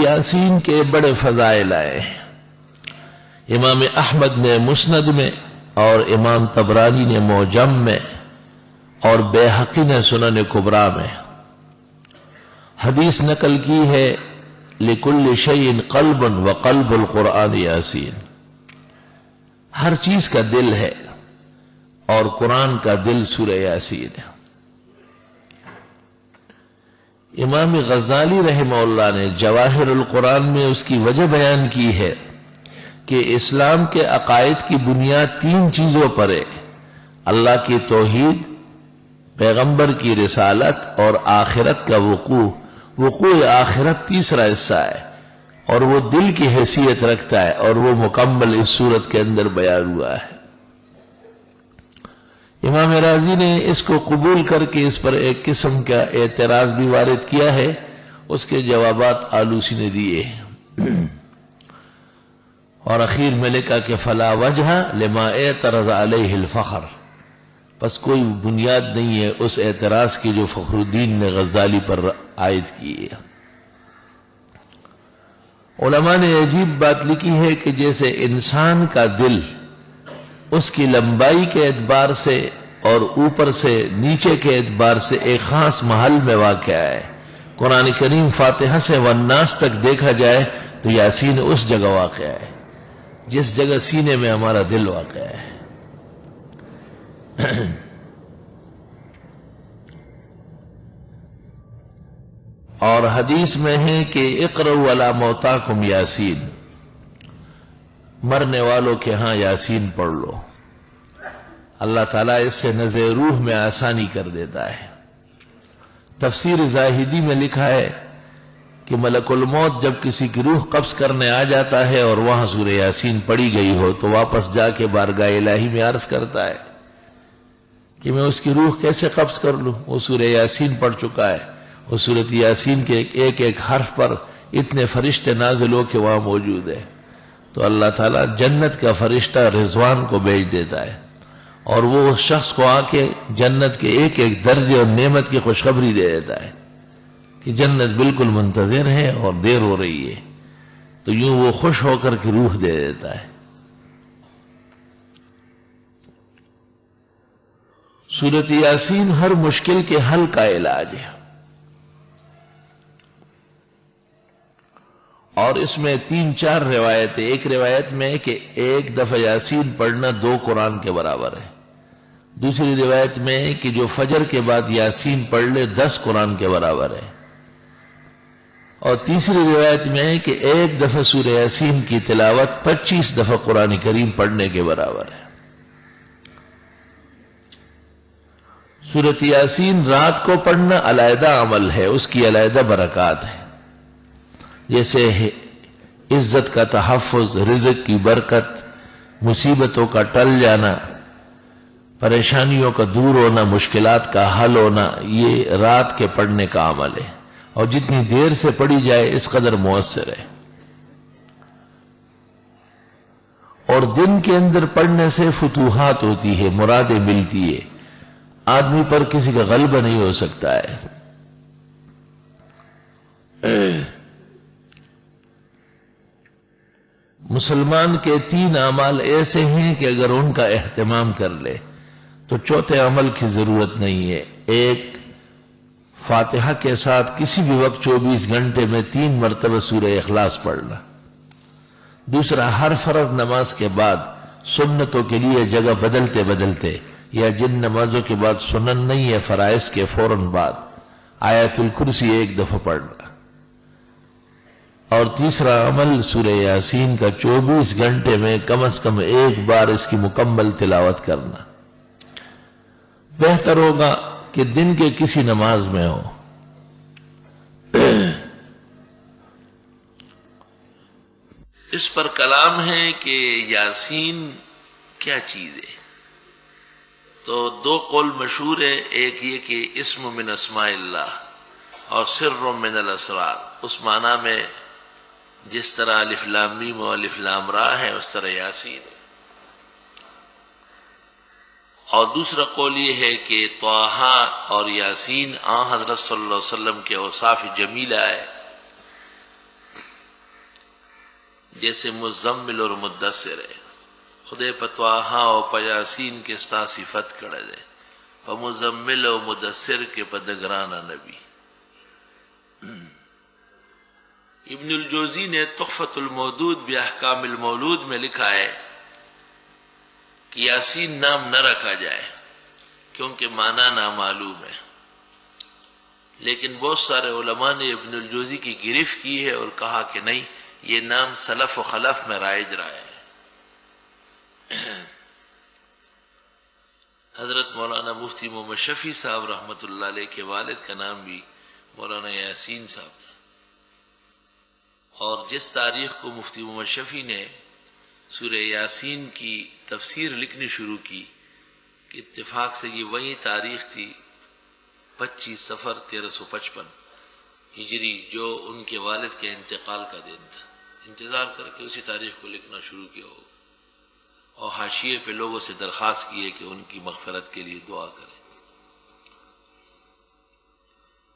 یاسین کے بڑے فضائل آئے ہیں۔ امام احمد نے مسند میں اور امام طبرانی نے معجم میں اور بیہقی نے سنن کبریٰ میں حدیث نقل کی ہے، لِكُلِّ شَيْءٍ قَلْبٌ وَقَلْبُ الْقُرْآنِ یاسین، ہر چیز کا دل ہے اور قرآن کا دل سورہ یاسین ہے۔ امام غزالی رحمہ اللہ نے جواہر القرآن میں اس کی وجہ بیان کی ہے کہ اسلام کے عقائد کی بنیاد 3 چیزوں پر ہے: اللہ کی توحید، پیغمبر کی رسالت اور آخرت کا وقوع آخرت تیسرا حصہ ہے، اور وہ دل کی حیثیت رکھتا ہے، اور وہ مکمل اس صورت کے اندر بیان ہوا ہے۔ امام رازی نے اس کو قبول کر کے اس پر ایک قسم کا اعتراض بھی وارد کیا ہے، اس کے جوابات آلوسی نے دیے ہیں، اور اخیر میں لکھا کہ فلا وجہ لما اعترض علیہ الفخر، بس کوئی بنیاد نہیں ہے اس اعتراض کی جو فخر الدین نے غزالی پر عائد کی ہے۔ علماء نے عجیب بات لکھی ہے کہ جیسے انسان کا دل اس کی لمبائی کے اعتبار سے اور اوپر سے نیچے کے اعتبار سے ایک خاص محل میں واقع ہے، قرآن کریم فاتحہ سے والناس تک دیکھا جائے تو یاسین اس جگہ واقع ہے جس جگہ سینے میں ہمارا دل واقع ہے۔ اور حدیث میں ہے کہ اقرؤوا علی موتاکم یاسین، مرنے والوں کے ہاں یاسین پڑھ لو، اللہ تعالیٰ اس سے نزع روح میں آسانی کر دیتا ہے۔ تفسیر زاہدی میں لکھا ہے کہ ملک الموت جب کسی کی روح قبض کرنے آ جاتا ہے اور وہاں سورہ یاسین پڑھی گئی ہو تو واپس جا کے بارگاہ الہی میں عرض کرتا ہے کہ میں اس کی روح کیسے قبض کر لوں، وہ سورہ یاسین پڑھ چکا ہے۔ وہ سورۃ یاسین کے ایک ایک حرف پر اتنے فرشتے نازل ہو کے وہاں موجود ہے، تو اللہ تعالیٰ جنت کا فرشتہ رضوان کو بھیج دیتا ہے، اور وہ اس شخص کو آ کے جنت کے ایک ایک درجے اور نعمت کی خوشخبری دے دیتا ہے کہ جنت بالکل منتظر ہے اور دیر ہو رہی ہے، تو یوں وہ خوش ہو کر کے روح دے دیتا ہے۔ سورۃ یاسین ہر مشکل کے حل کا علاج ہے، اور اس میں 3-4 روایتیں، ایک روایت میں ہے کہ ایک دفعہ یاسین پڑھنا 2 قرآن کے برابر ہے، دوسری روایت میں ہے کہ جو فجر کے بعد یاسین پڑھ لے 10 قرآن کے برابر ہے، اور تیسری روایت میں ہے کہ ایک دفعہ سورہ یاسین کی تلاوت 25 دفعہ قرآن کریم پڑھنے کے برابر ہے۔ سورۃ یاسین رات کو پڑھنا علیحدہ عمل ہے، اس کی علیحدہ برکات ہے، جیسے عزت کا تحفظ، رزق کی برکت، مصیبتوں کا ٹل جانا، پریشانیوں کا دور ہونا، مشکلات کا حل ہونا، یہ رات کے پڑھنے کا عمل ہے، اور جتنی دیر سے پڑھی جائے اس قدر مؤثر ہے۔ اور دن کے اندر پڑھنے سے فتوحات ہوتی ہے، مرادیں ملتی ہے، آدمی پر کسی کا غلبہ نہیں ہو سکتا ہے۔ مسلمان کے 3 اعمال ایسے ہیں کہ اگر ان کا اہتمام کر لے تو چوتھے عمل کی ضرورت نہیں ہے۔ ایک، فاتحہ کے ساتھ کسی بھی وقت 24 گھنٹے میں 3 مرتبہ سورہ اخلاص پڑھنا۔ دوسرا، ہر فرض نماز کے بعد سنتوں کے لیے جگہ بدلتے بدلتے، یا جن نمازوں کے بعد سنن نہیں ہے فرائض کے فوراً بعد، آیت الکرسی 1 دفعہ پڑھنا۔ اور تیسرا عمل سورہ یاسین کا 24 گھنٹے میں کم از کم 1 بار اس کی مکمل تلاوت کرنا۔ بہتر ہوگا کہ دن کے کسی نماز میں ہو۔ اس پر کلام ہے کہ یاسین کیا چیز ہے، تو 2 قول مشہور ہے، ایک یہ کہ اسم من اسماء اللہ اور سر من الاسرار، اس معنی میں جس طرح الف لام میم و الف لام را ہے اس طرح یاسین ہے۔ اور دوسرا قول یہ ہے کہ طٰہٰ اور یاسین حضرت صلی اللہ علیہ وسلم کے اوصاف جمیلہ ہے، جیسے مزمل اور مدثر ہے. خدے پتواہا اور پیاسین کے ستا صفت کڑے دے پا مزمل و مدثر کے پا دگرانا نبی. ابن الجوزی نے تحفۃ المودود باحکام المولود میں لکھا ہے کہ یاسین نام نہ رکھا جائے کیونکہ معنی نامعلوم ہے، لیکن بہت سارے علماء نے ابن الجوزی کی گرفت کی ہے اور کہا کہ نہیں، یہ نام سلف و خلف میں رائج رہا ہے. حضرت مولانا مفتی محمد شفیع صاحب رحمۃ اللہ علیہ کے والد کا نام بھی مولانا یاسین صاحب تھا، اور جس تاریخ کو مفتی محمد شفیع نے سورہ یاسین کی تفسیر لکھنی شروع کی کہ اتفاق سے یہ وہی تاریخ تھی 25 صفر 1355 ہجری، جو ان کے والد کے انتقال کا دن تھا. انتظار کر کے اسی تاریخ کو لکھنا شروع کیا ہو، اور حاشیے پہ لوگوں سے درخواست کی ہے کہ ان کی مغفرت کے لیے دعا کریں،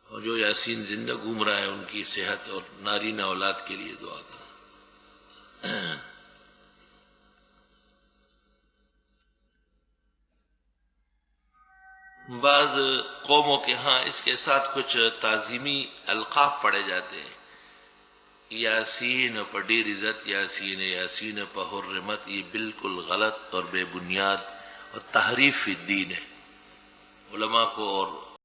اور جو یاسین زندہ گھوم رہا ہے ان کی صحت اور نارینہ اولاد کے لیے دعا کریں. بعض قوموں کے ہاں اس کے ساتھ کچھ تعظیمی القاب پڑے جاتے ہیں. یاسین پر ڈیر عزت، یاسین یاسین پر حرمت، یہ بالکل غلط اور بے بنیاد اور تحریف فی الدین ہے. علماء کو اور